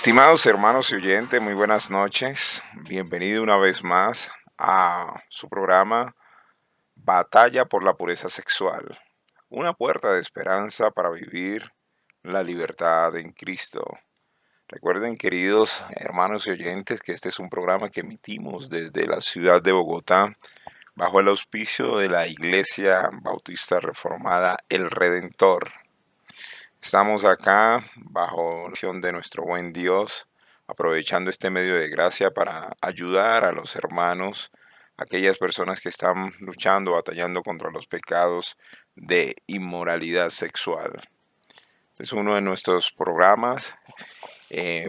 Estimados hermanos y oyentes, muy buenas noches. Bienvenido una vez más a su programa Batalla por la Pureza Sexual, una puerta de esperanza para vivir la libertad en Cristo. Recuerden, queridos hermanos y oyentes, que este es un programa que emitimos desde la ciudad de Bogotá bajo el auspicio de la Iglesia Bautista Reformada El Redentor. Estamos acá bajo la acción de nuestro buen Dios, aprovechando este medio de gracia para ayudar a los hermanos, aquellas personas que están luchando, batallando contra los pecados de inmoralidad sexual. Es uno de nuestros programas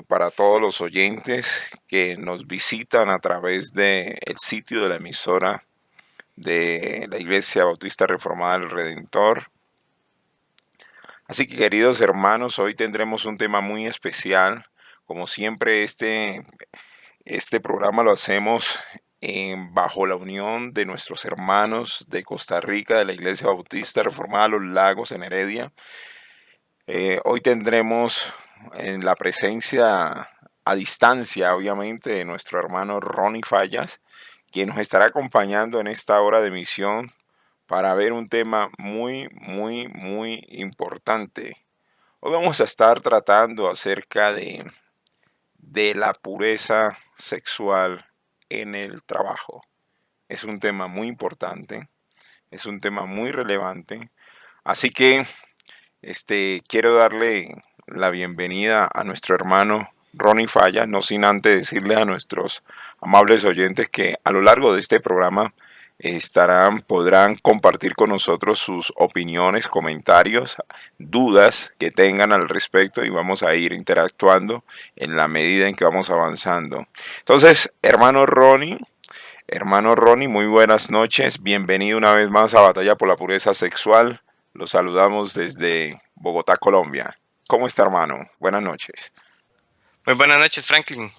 para todos los oyentes que nos visitan a través del sitio de la emisora de la Iglesia Bautista Reformada del Redentor. Así que, queridos hermanos, hoy tendremos un tema muy especial. Como siempre, este programa lo hacemos bajo la unión de nuestros hermanos de Costa Rica, de la Iglesia Bautista Reformada Los Lagos en Heredia. Hoy tendremos en la presencia a distancia, obviamente, de nuestro hermano Ronnie Fallas, quien nos estará acompañando en esta hora de emisión para ver un tema muy importante. Hoy vamos a estar tratando acerca de la pureza sexual en el trabajo. Es un tema muy importante, es un tema muy relevante. Así que quiero darle la bienvenida a nuestro hermano Ronnie Falla, no sin antes decirle a nuestros amables oyentes que a lo largo de este programa podrán compartir con nosotros sus opiniones, comentarios, dudas que tengan al respecto y vamos a ir interactuando en la medida en que vamos avanzando. Entonces, hermano Ronnie, muy buenas noches, bienvenido una vez más a Batalla por la Pureza Sexual. Los saludamos desde Bogotá, Colombia. ¿Cómo está, hermano? Buenas noches. Muy buenas noches, Franklin.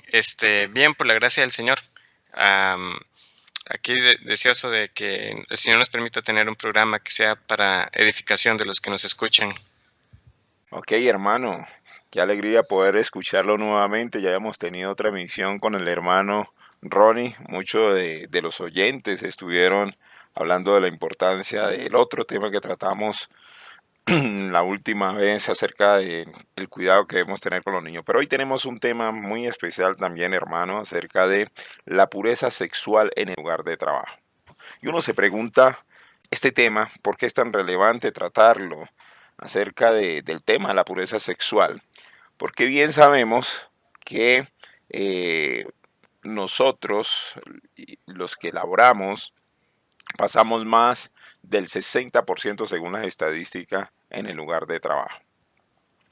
Bien, por la gracia del Señor. Aquí deseoso de que el Señor nos permita tener un programa que sea para edificación de los que nos escuchan. Ok, hermano, qué alegría poder escucharlo nuevamente. Ya hemos tenido otra emisión con el hermano Ronnie. Muchos de los oyentes estuvieron hablando de la importancia del otro tema que tratamos la última vez acerca de el cuidado que debemos tener con los niños. Pero hoy tenemos un tema muy especial también, hermano, acerca de la pureza sexual en el lugar de trabajo. Y uno se pregunta, este tema, ¿por qué es tan relevante tratarlo acerca del tema de la pureza sexual? Porque bien sabemos que nosotros, los que laboramos, pasamos más del 60% según las estadísticas en el lugar de trabajo.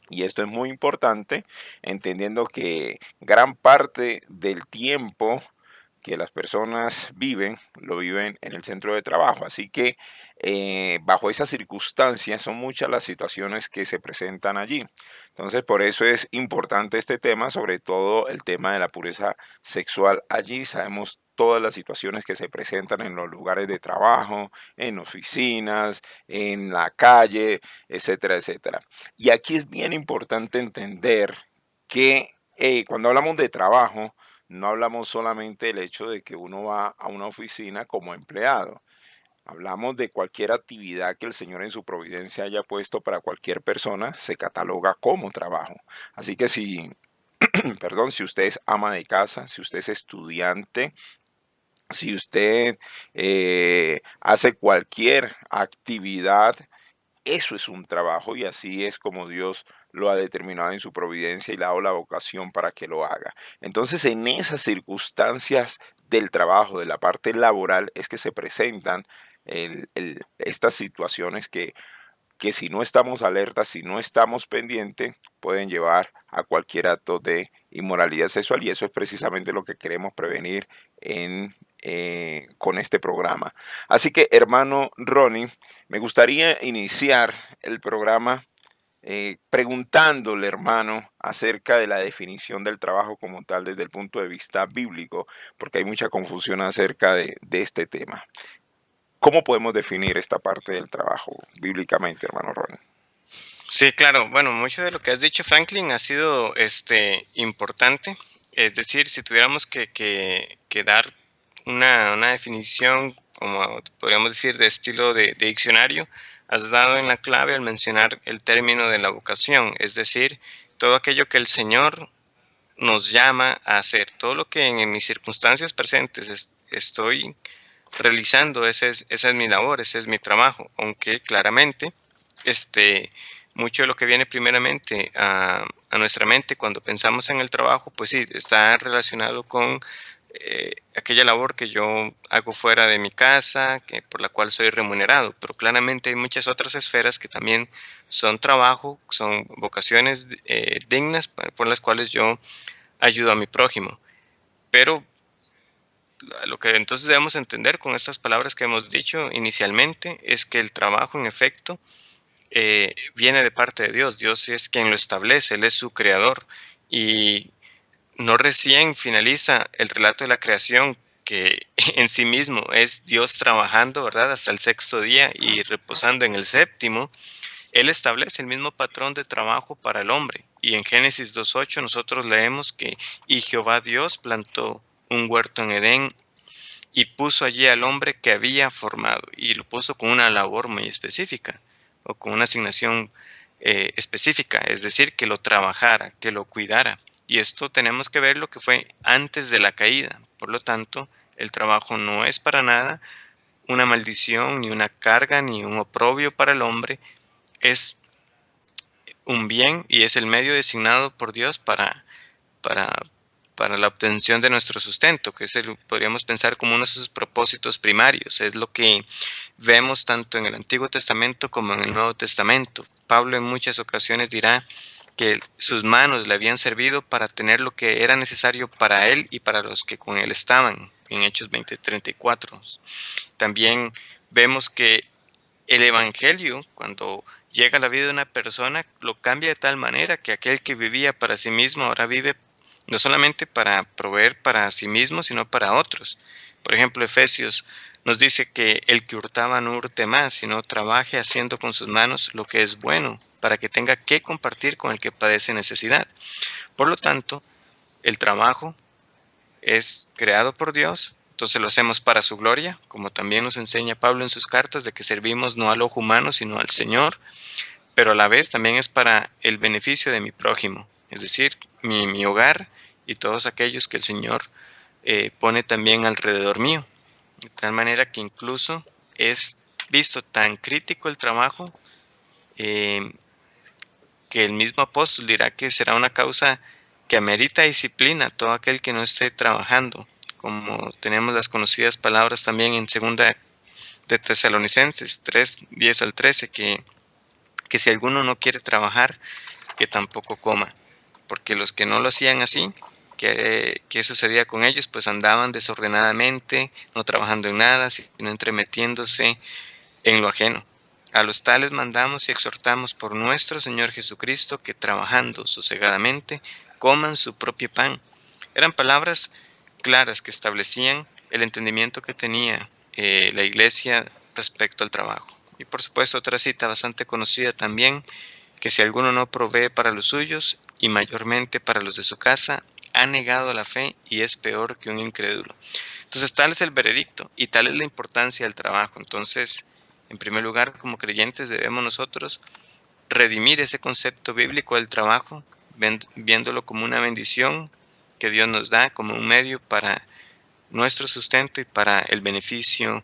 Y esto es muy importante, entendiendo que gran parte del tiempo que las personas viven, lo viven en el centro de trabajo. Así que bajo esas circunstancias son muchas las situaciones que se presentan allí. Entonces, por eso es importante este tema, sobre todo el tema de la pureza sexual. Allí sabemos todas las situaciones que se presentan en los lugares de trabajo, en oficinas, en la calle, etcétera, etcétera. Y aquí es bien importante entender que cuando hablamos de trabajo, no hablamos solamente del hecho de que uno va a una oficina como empleado. Hablamos de cualquier actividad que el Señor en su providencia haya puesto para cualquier persona, se cataloga como trabajo. Así que si, perdón, si usted es ama de casa, si usted es estudiante, si usted hace cualquier actividad, eso es un trabajo y así es como Dios lo ha determinado en su providencia y le ha dado la vocación para que lo haga. Entonces, en esas circunstancias del trabajo, de la parte laboral, es que se presentan estas situaciones que si no estamos alertas, si no estamos pendientes, pueden llevar a cualquier acto de inmoralidad sexual y eso es precisamente lo que queremos prevenir con este programa. Así que, hermano Ronnie, me gustaría iniciar el programa preguntándole, hermano, acerca de la definición del trabajo como tal desde el punto de vista bíblico, porque hay mucha confusión acerca de este tema. ¿Cómo podemos definir esta parte del trabajo bíblicamente, hermano Ronnie? Sí, claro. Bueno, mucho de lo que has dicho, Franklin, ha sido importante. Es decir, si tuviéramos que dar una definición, como podríamos decir, de estilo de diccionario, has dado en la clave al mencionar el término de la vocación, es decir, todo aquello que el Señor nos llama a hacer, todo lo que en mis circunstancias presentes estoy realizando, esa es mi labor, ese es mi trabajo, aunque claramente mucho de lo que viene primeramente a nuestra mente cuando pensamos en el trabajo, pues sí, está relacionado con aquella labor que yo hago fuera de mi casa, por la cual soy remunerado, pero claramente hay muchas otras esferas que también son trabajo, son vocaciones dignas por las cuales yo ayudo a mi prójimo. Pero lo que entonces debemos entender con estas palabras que hemos dicho inicialmente es que el trabajo, en efecto, viene de parte de Dios. Dios es quien lo establece, Él es su creador. Y no recién finaliza el relato de la creación, que en sí mismo es Dios trabajando, ¿verdad? Hasta el sexto día y reposando en el séptimo. Él establece el mismo patrón de trabajo para el hombre. Y en Génesis 2.8 nosotros leemos que y Jehová Dios plantó un huerto en Edén y puso allí al hombre que había formado y lo puso con una labor muy específica o con una asignación específica, es decir, que lo trabajara, que lo cuidara. Y esto tenemos que ver lo que fue antes de la caída. Por lo tanto, el trabajo no es para nada una maldición, ni una carga, ni un oprobio para el hombre. Es un bien y es el medio designado por Dios para, para la obtención de nuestro sustento, que es podríamos pensar como uno de sus propósitos primarios. Es lo que vemos tanto en el Antiguo Testamento como en el Nuevo Testamento. Pablo en muchas ocasiones dirá que sus manos le habían servido para tener lo que era necesario para él y para los que con él estaban, en Hechos 20:34. También vemos que el Evangelio, cuando llega a la vida de una persona, lo cambia de tal manera que aquel que vivía para sí mismo ahora vive no solamente para proveer para sí mismo, sino para otros. Por ejemplo, Efesios nos dice que el que hurtaba no hurte más, sino trabaje haciendo con sus manos lo que es bueno, para que tenga que compartir con el que padece necesidad. Por lo tanto, el trabajo es creado por Dios, entonces lo hacemos para su gloria, como también nos enseña Pablo en sus cartas, de que servimos no al ojo humano, sino al Señor, pero a la vez también es para el beneficio de mi prójimo, es decir, mi hogar y todos aquellos que el Señor pone también alrededor mío. De tal manera que incluso es visto tan crítico el trabajo eh, que el mismo apóstol dirá que será una causa que amerita disciplina todo aquel que no esté trabajando, como tenemos las conocidas palabras también en segunda de Tesalonicenses 3:10 al 13, que si alguno no quiere trabajar, que tampoco coma, porque los que no lo hacían así, ¿qué sucedía con ellos? Pues andaban desordenadamente, no trabajando en nada, sino entremetiéndose en lo ajeno. A los tales mandamos y exhortamos por nuestro Señor Jesucristo que trabajando sosegadamente coman su propio pan. Eran palabras claras que establecían el entendimiento que tenía la iglesia respecto al trabajo. Y por supuesto otra cita bastante conocida también, que si alguno no provee para los suyos y mayormente para los de su casa, ha negado la fe y es peor que un incrédulo. Entonces, tal es el veredicto y tal es la importancia del trabajo. Entonces, en primer lugar, como creyentes debemos nosotros redimir ese concepto bíblico del trabajo, viéndolo como una bendición que Dios nos da, como un medio para nuestro sustento y para el beneficio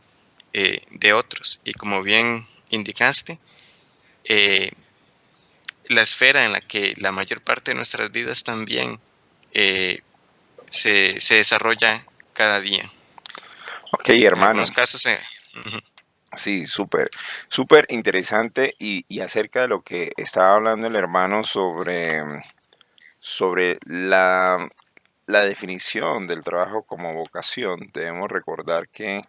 de otros. Y como bien indicaste, eh, la esfera en la que la mayor parte de nuestras vidas también eh, se desarrolla cada día. Ok, En hermano. algunos casos, Sí, súper, súper interesante y acerca de lo que estaba hablando el hermano sobre la definición del trabajo como vocación. Debemos recordar que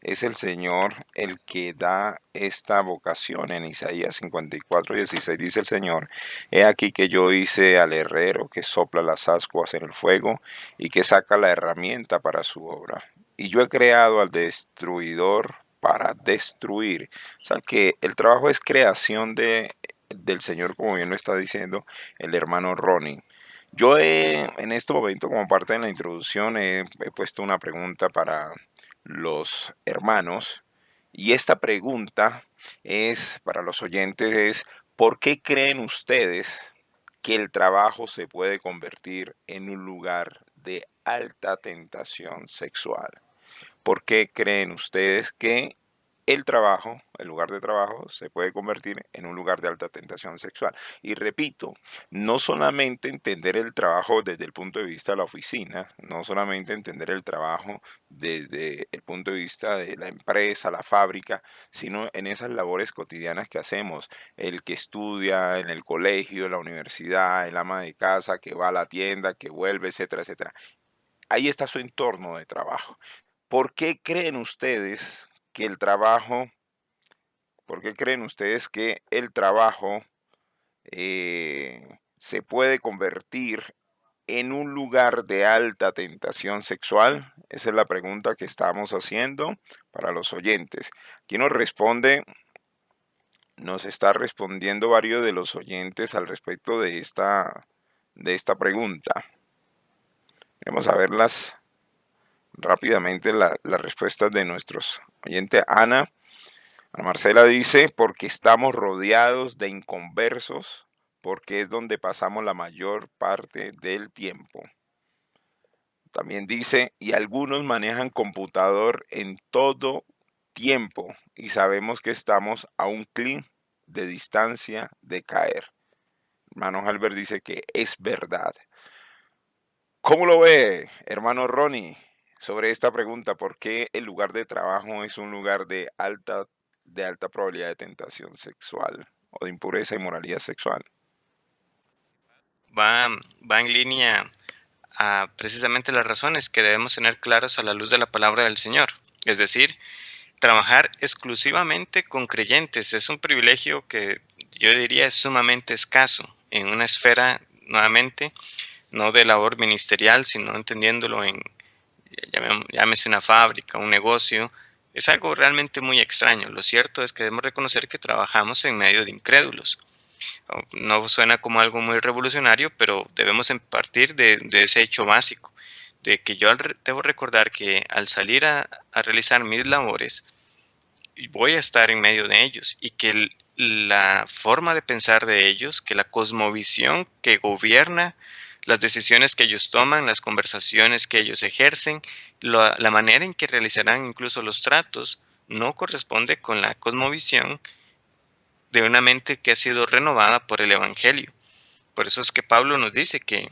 es el Señor el que da esta vocación. En Isaías 54:16 dice el Señor: He aquí que yo hice al herrero que sopla las ascuas en el fuego y que saca la herramienta para su obra. Y yo he creado al destruidor para destruir. O sea que el trabajo es creación del Señor, como bien lo está diciendo el hermano Ronnie. Yo en este momento, como parte de la introducción, he puesto una pregunta para los hermanos, y esta pregunta es para los oyentes, es ¿por qué creen ustedes que el trabajo se puede convertir en un lugar de alta tentación sexual? ¿Por qué creen ustedes que el trabajo, el lugar de trabajo, se puede convertir en un lugar de alta tentación sexual? Y repito, no solamente entender el trabajo desde el punto de vista de la oficina, no solamente entender el trabajo desde el punto de vista de la empresa, la fábrica, sino en esas labores cotidianas que hacemos. El que estudia en el colegio, en la universidad, el ama de casa, que va a la tienda, que vuelve, etcétera, etcétera. Ahí está su entorno de trabajo. ¿Por qué creen ustedes que el trabajo, por qué creen ustedes que el trabajo se puede convertir en un lugar de alta tentación sexual? Esa es la pregunta que estamos haciendo para los oyentes. Aquí nos está respondiendo varios de los oyentes al respecto de esta pregunta. Vamos a verlas rápidamente, las respuestas de nuestros oyentes. Ana Marcela dice, porque estamos rodeados de inconversos, porque es donde pasamos la mayor parte del tiempo. También dice, y algunos manejan computador en todo tiempo y sabemos que estamos a un clic de distancia de caer. Hermano Albert dice que es verdad. ¿Cómo lo ve, hermano Ronnie, sobre esta pregunta? ¿Por qué el lugar de trabajo es un lugar de alta probabilidad de tentación sexual o de impureza y moralidad sexual? Va, va en línea a precisamente las razones que debemos tener claras a la luz de la palabra del Señor. Es decir, trabajar exclusivamente con creyentes es un privilegio que yo diría es sumamente escaso en una esfera, nuevamente, no de labor ministerial, sino entendiéndolo en, llámese una fábrica, un negocio. Es algo realmente muy extraño. Lo cierto es que debemos reconocer que trabajamos en medio de incrédulos. No suena como algo muy revolucionario, pero debemos partir de ese hecho básico, de que yo debo recordar que al salir a realizar mis labores, voy a estar en medio de ellos y que la forma de pensar de ellos, que la cosmovisión que gobierna las decisiones que ellos toman, las conversaciones que ellos ejercen, la manera en que realizarán incluso los tratos, no corresponde con la cosmovisión de una mente que ha sido renovada por el Evangelio. Por eso es que Pablo nos dice que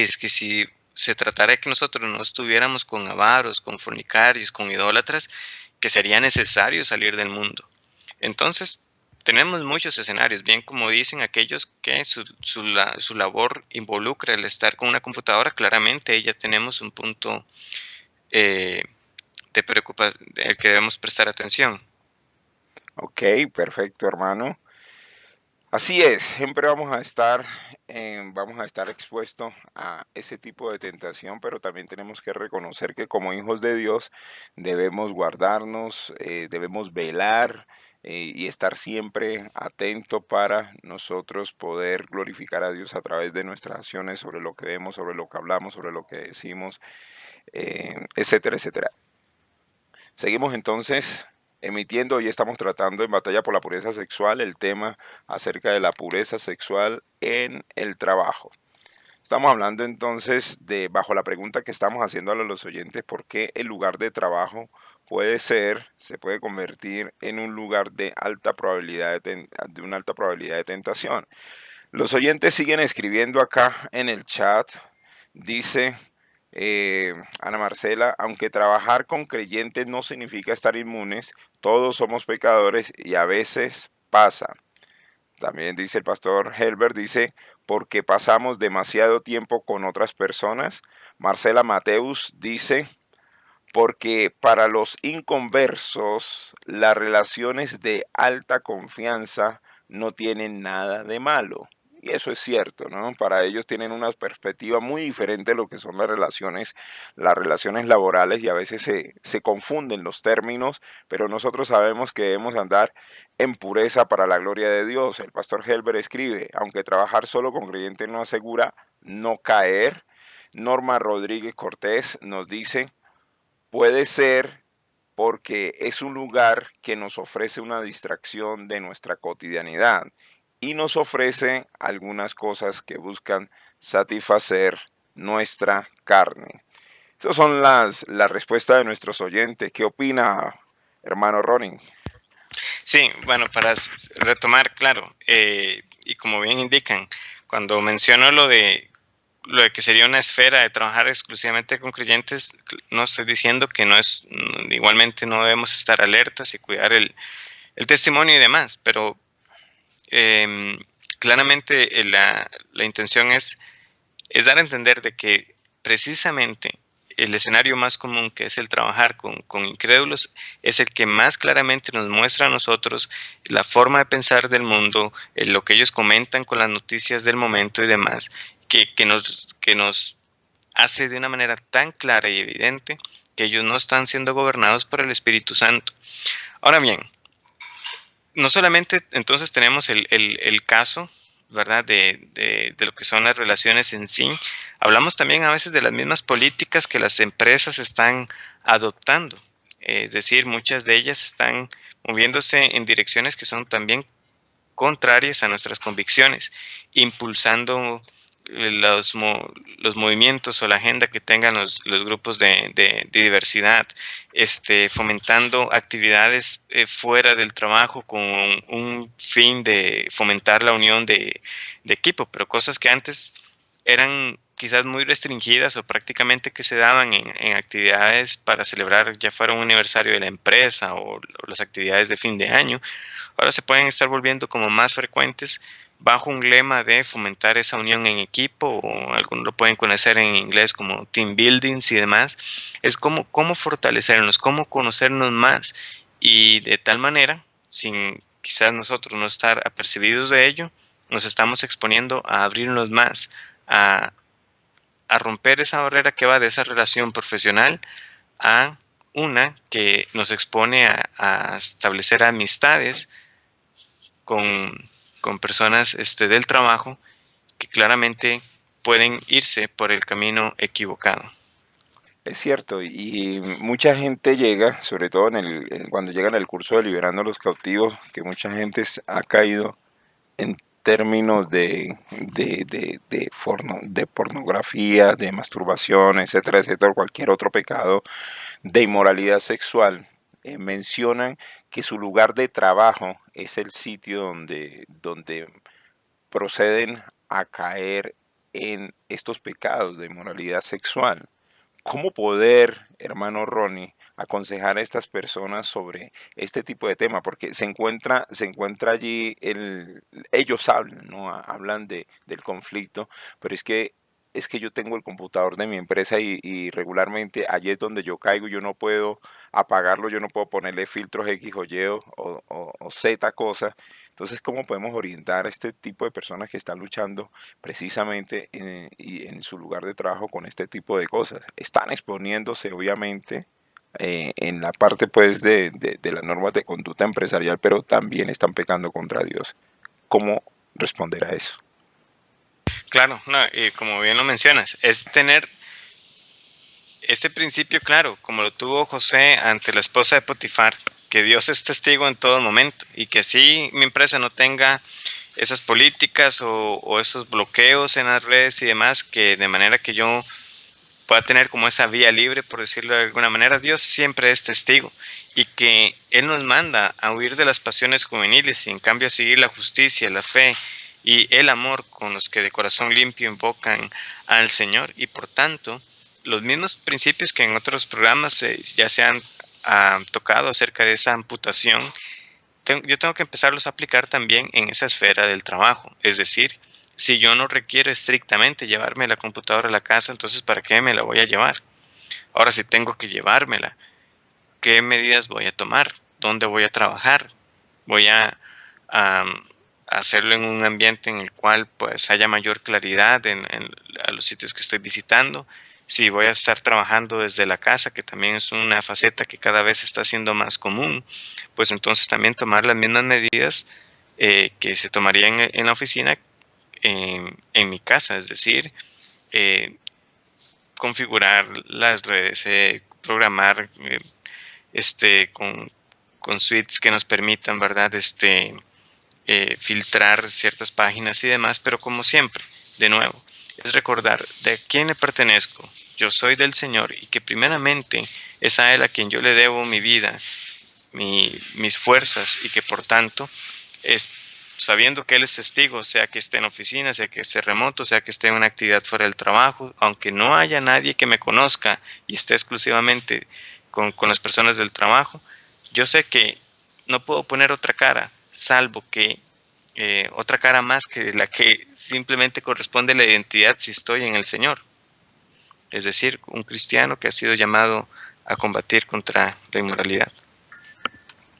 si se tratara de que nosotros no estuviéramos con avaros, con fornicarios, con idólatras, que sería necesario salir del mundo. Entonces, tenemos muchos escenarios, bien como dicen aquellos que su labor involucra el estar con una computadora, claramente ahí ya tenemos un punto de preocupación, el que debemos prestar atención. Ok, perfecto, hermano. Así es, siempre vamos a estar expuestos a ese tipo de tentación, pero también tenemos que reconocer que como hijos de Dios debemos guardarnos, debemos velar y estar siempre atentos para nosotros poder glorificar a Dios a través de nuestras acciones, sobre lo que vemos, sobre lo que hablamos, sobre lo que decimos, etcétera, etcétera. Seguimos entonces emitiendo, hoy estamos tratando en Batalla por la Pureza Sexual el tema acerca de la pureza sexual en el trabajo. Estamos hablando entonces de, bajo la pregunta que estamos haciendo a los oyentes, ¿por qué el lugar de trabajo se puede convertir en un lugar de alta probabilidad de una alta probabilidad de tentación? Los oyentes siguen escribiendo acá en el chat. Dice Ana Marcela, aunque trabajar con creyentes no significa estar inmunes, todos somos pecadores y a veces pasa. También dice el pastor Helbert, dice, porque pasamos demasiado tiempo con otras personas. Marcela Mateus dice, porque para los inconversos las relaciones de alta confianza no tienen nada de malo. Y eso es cierto, ¿no? Para ellos tienen una perspectiva muy diferente de lo que son las relaciones laborales y a veces se confunden los términos, pero nosotros sabemos que debemos andar en pureza para la gloria de Dios. El pastor Helber escribe, aunque trabajar solo con creyentes no asegura no caer. Norma Rodríguez Cortés nos dice, puede ser porque es un lugar que nos ofrece una distracción de nuestra cotidianidad y nos ofrece algunas cosas que buscan satisfacer nuestra carne. Esas son las respuestas de nuestros oyentes. ¿Qué opina, hermano Ronin? Sí, bueno, para retomar, claro, y como bien indican, cuando menciono lo de que sería una esfera de trabajar exclusivamente con creyentes, no estoy diciendo que no es, igualmente no debemos estar alertas y cuidar el testimonio y demás, pero em, claramente la intención es dar a entender de que precisamente el escenario más común, que es el trabajar con incrédulos, es el que más claramente nos muestra a nosotros la forma de pensar del mundo, lo que ellos comentan con las noticias del momento y demás, que nos hace de una manera tan clara y evidente que ellos no están siendo gobernados por el Espíritu Santo. Ahora bien, no solamente entonces tenemos el caso, ¿verdad? De lo que son las relaciones en sí. Hablamos también a veces de las mismas políticas que las empresas están adoptando. Es decir, muchas de ellas están moviéndose en direcciones que son también contrarias a nuestras convicciones, impulsando los movimientos o la agenda que tengan los grupos de diversidad, fomentando actividades fuera del trabajo con un fin de fomentar la unión de equipo, pero cosas que antes eran quizás muy restringidas o prácticamente que se daban en actividades para celebrar ya fuera un aniversario de la empresa o las actividades de fin de año, ahora se pueden estar volviendo como más frecuentes bajo un lema de fomentar esa unión en equipo, o algunos lo pueden conocer en inglés como team buildings y demás. Es como cómo fortalecernos, cómo conocernos más y de tal manera, sin quizás nosotros no estar apercibidos de ello, nos estamos exponiendo a abrirnos más, a, a romper esa barrera que va de esa relación profesional a una que nos expone a establecer amistades con, con personas del trabajo que claramente pueden irse por el camino equivocado. Es cierto, y mucha gente llega, sobre todo cuando llegan al curso de Liberando a los Cautivos, que mucha gente ha caído en términos de pornografía, de masturbación, etcétera, etcétera, cualquier otro pecado de inmoralidad sexual, mencionan que su lugar de trabajo es el sitio donde proceden a caer en estos pecados de inmoralidad sexual. ¿Cómo poder, hermano Ronnie, aconsejar a estas personas sobre este tipo de tema? Porque se encuentra allí, ellos hablan, ¿no? Hablan del conflicto, pero es que yo tengo el computador de mi empresa y regularmente allí es donde yo caigo, yo no puedo apagarlo, yo no puedo ponerle filtros X o Y o Z cosa. Entonces, ¿cómo podemos orientar a este tipo de personas que están luchando precisamente y en su lugar de trabajo con este tipo de cosas? Están exponiéndose obviamente en la parte pues de las normas de conducta empresarial, pero también están pecando contra Dios. ¿Cómo responder a eso? Claro, no, y como bien lo mencionas, es tener este principio claro, como lo tuvo José ante la esposa de Potifar, que Dios es testigo en todo momento y que así mi empresa no tenga esas políticas o esos bloqueos en las redes y demás, que de manera que yo pueda tener como esa vía libre, por decirlo de alguna manera. Dios siempre es testigo y que Él nos manda a huir de las pasiones juveniles y en cambio a seguir la justicia, la fe y el amor con los que de corazón limpio invocan al Señor. Y por tanto, los mismos principios que en otros programas ya se han tocado acerca de esa amputación, yo tengo que empezarlos a aplicar también en esa esfera del trabajo. Es decir, si yo no requiero estrictamente llevarme la computadora a la casa, entonces ¿para qué me la voy a llevar? Ahora, si tengo que llevármela, ¿qué medidas voy a tomar? ¿Dónde voy a trabajar? ¿Voy a hacerlo en un ambiente en el cual pues haya mayor claridad a los sitios que estoy visitando. Si voy a estar trabajando desde la casa, que también es una faceta que cada vez está siendo más común, pues entonces también tomar las mismas medidas que se tomarían en la oficina en mi casa, es decir, eh, configurar las redes, programar con suites que nos permitan, ¿verdad? Filtrar ciertas páginas y demás, pero como siempre, de nuevo, es recordar de quién le pertenezco. Yo soy del Señor y que primeramente es a Él a quien yo le debo mi vida, mis fuerzas, y que por tanto es sabiendo que Él es testigo, sea que esté en oficina, sea que esté remoto, sea que esté en una actividad fuera del trabajo, aunque no haya nadie que me conozca y esté exclusivamente con las personas del trabajo, yo sé que no puedo poner otra cara, salvo que otra cara más que la que simplemente corresponde a la identidad si estoy en el Señor. Es decir, un cristiano que ha sido llamado a combatir contra la inmoralidad.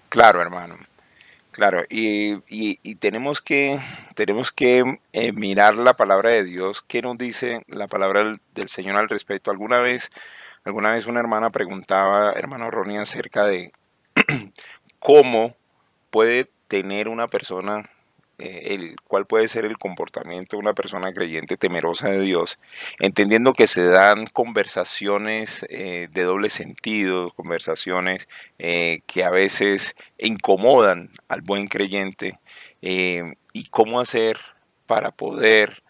Claro, hermano. Claro, y tenemos que mirar la palabra de Dios. ¿Qué nos dice la palabra del Señor al respecto? Alguna vez una hermana preguntaba, hermano Ronnie, acerca de cómo puede tener una persona, cuál puede ser el comportamiento de una persona creyente temerosa de Dios, entendiendo que se dan conversaciones de doble sentido, conversaciones que a veces incomodan al buen creyente, y cómo hacer para poder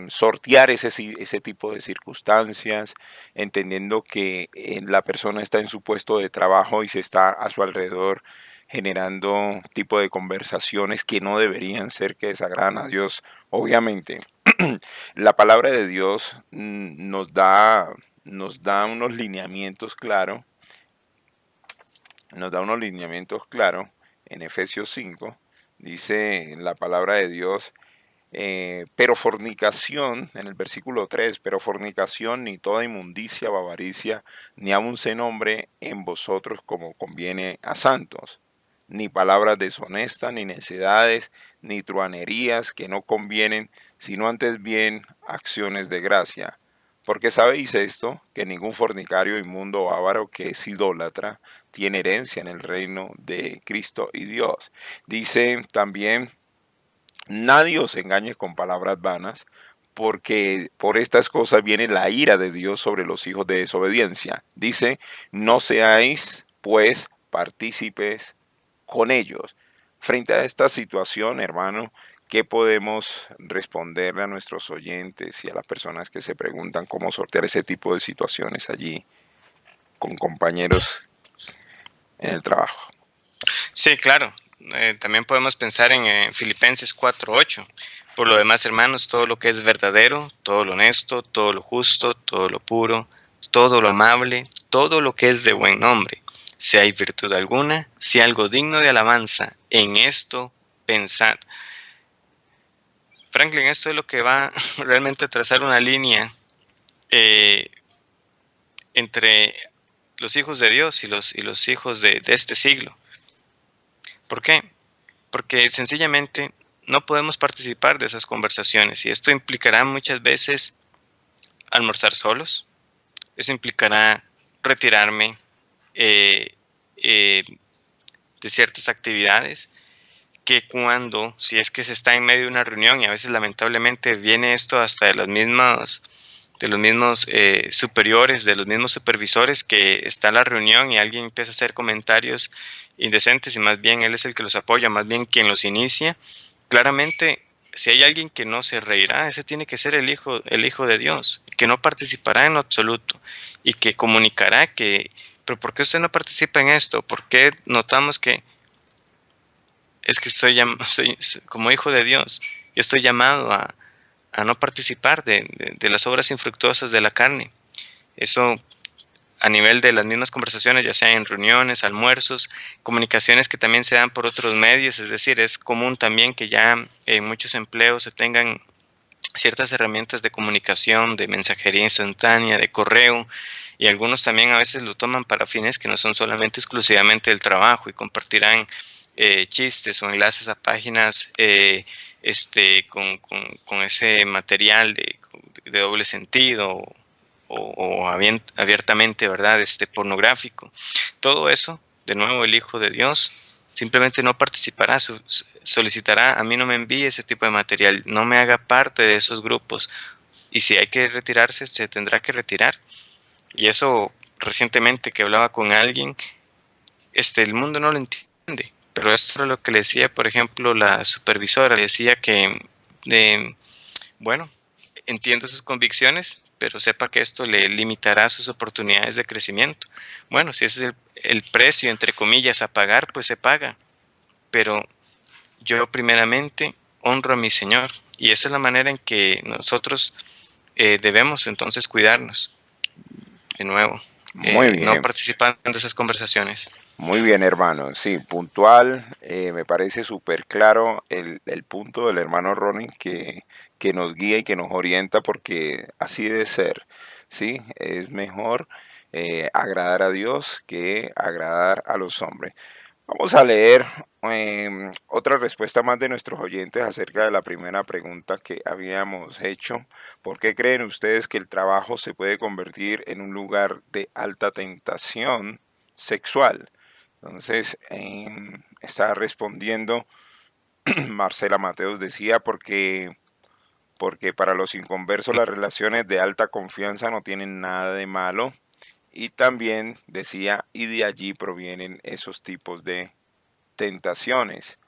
sortear ese tipo de circunstancias, entendiendo que la persona está en su puesto de trabajo y se está a su alrededor generando tipo de conversaciones que no deberían ser, que desagradan a Dios. Obviamente, la palabra de Dios nos da unos lineamientos claros, en Efesios 5, dice la palabra de Dios. Pero fornicación, en el versículo 3, pero fornicación ni toda inmundicia o avaricia, ni aun se nombre en vosotros como conviene a santos, ni palabras deshonestas, ni necedades, ni truanerías que no convienen, sino antes bien acciones de gracia. Porque sabéis esto, que ningún fornicario, inmundo o avaro que es idólatra tiene herencia en el reino de Cristo y Dios. Dice también: nadie os engañe con palabras vanas, porque por estas cosas viene la ira de Dios sobre los hijos de desobediencia. Dice: no seáis, pues, partícipes con ellos. Frente a esta situación, hermano, ¿qué podemos responderle a nuestros oyentes y a las personas que se preguntan cómo sortear ese tipo de situaciones allí con compañeros en el trabajo? Sí, claro. También podemos pensar en Filipenses 4:8. Por lo demás, hermanos, todo lo que es verdadero, todo lo honesto, todo lo justo, todo lo puro, todo lo amable, todo lo que es de buen nombre, si hay virtud alguna, si algo digno de alabanza, en esto pensad. Franklin, esto es lo que va realmente a trazar una línea entre los hijos de Dios y los hijos de este siglo. ¿Por qué? Porque sencillamente no podemos participar de esas conversaciones, y esto implicará muchas veces almorzar solos, eso implicará retirarme de ciertas actividades, que si es que se está en medio de una reunión, y a veces lamentablemente viene esto hasta de los mismos superiores, de los mismos supervisores, que está la reunión y alguien empieza a hacer comentarios indecentes y más bien él es el que los apoya, más bien quien los inicia. Claramente, si hay alguien que no se reirá, ese tiene que ser el hijo de Dios, que no participará en lo absoluto y que comunicará pero ¿por qué usted no participa en esto? ¿Por qué notamos que es que soy como hijo de Dios? Yo estoy llamado a no participar de las obras infructuosas de la carne. Eso a nivel de las mismas conversaciones, ya sea en reuniones, almuerzos, comunicaciones que también se dan por otros medios. Es decir, es común también que ya en muchos empleos se tengan ciertas herramientas de comunicación, de mensajería instantánea, de correo, y algunos también a veces lo toman para fines que no son solamente exclusivamente del trabajo y compartirán chistes o enlaces a páginas con ese material de doble sentido o abiertamente, ¿verdad? Pornográfico. Todo eso, de nuevo, el Hijo de Dios simplemente no participará, solicitará: a mí no me envíe ese tipo de material, no me haga parte de esos grupos, y si hay que retirarse, se tendrá que retirar. Y eso, recientemente que hablaba con alguien, el mundo no lo entiende, pero esto es lo que le decía, por ejemplo, la supervisora. Le decía que, bueno, entiendo sus convicciones, pero sepa que esto le limitará sus oportunidades de crecimiento. Bueno, si ese es el precio, entre comillas, a pagar, pues se paga, pero yo primeramente honro a mi Señor, y esa es la manera en que nosotros debemos entonces cuidarnos. De nuevo, Muy no bien. participando en esas conversaciones. Muy bien, hermano. Sí, puntual. Me parece súper claro el punto del hermano Ronnie que nos guía y que nos orienta porque así debe ser. Sí, es mejor agradar a Dios que agradar a los hombres. Vamos a leer otra respuesta más de nuestros oyentes acerca de la primera pregunta que habíamos hecho. ¿Por qué creen ustedes que el trabajo se puede convertir en un lugar de alta tentación sexual? Entonces, está respondiendo Marcela Mateos, decía, porque para los inconversos las relaciones de alta confianza no tienen nada de malo. Y también decía, y de allí provienen esos tipos de tentaciones.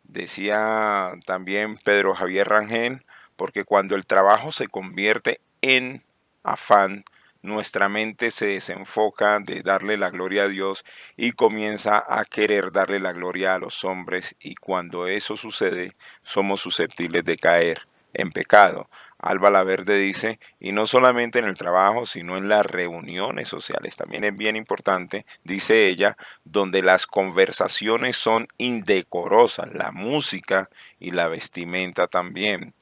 Decía también Pedro Javier Rangel, porque cuando el trabajo se convierte en afán, nuestra mente se desenfoca de darle la gloria a Dios y comienza a querer darle la gloria a los hombres, y cuando eso sucede somos susceptibles de caer en pecado. Alba Laverde dice, y no solamente en el trabajo, sino en las reuniones sociales. También es bien importante, dice ella, donde las conversaciones son indecorosas, la música y la vestimenta también.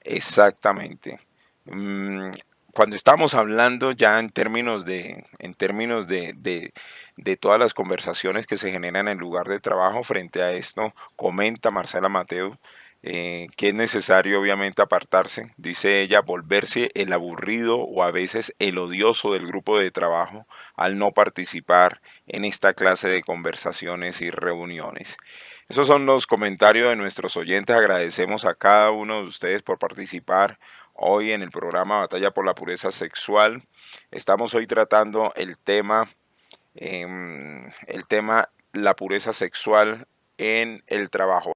Exactamente. Mm, Cuando estamos hablando ya en términos de todas las conversaciones que se generan en el lugar de trabajo, frente a esto, comenta Marcela Mateo que es necesario obviamente apartarse, dice ella, volverse el aburrido o a veces el odioso del grupo de trabajo al no participar en esta clase de conversaciones y reuniones. Esos son los comentarios de nuestros oyentes. Agradecemos a cada uno de ustedes por participar hoy en el programa Batalla por la Pureza Sexual. Estamos hoy tratando el tema la pureza sexual en el trabajo.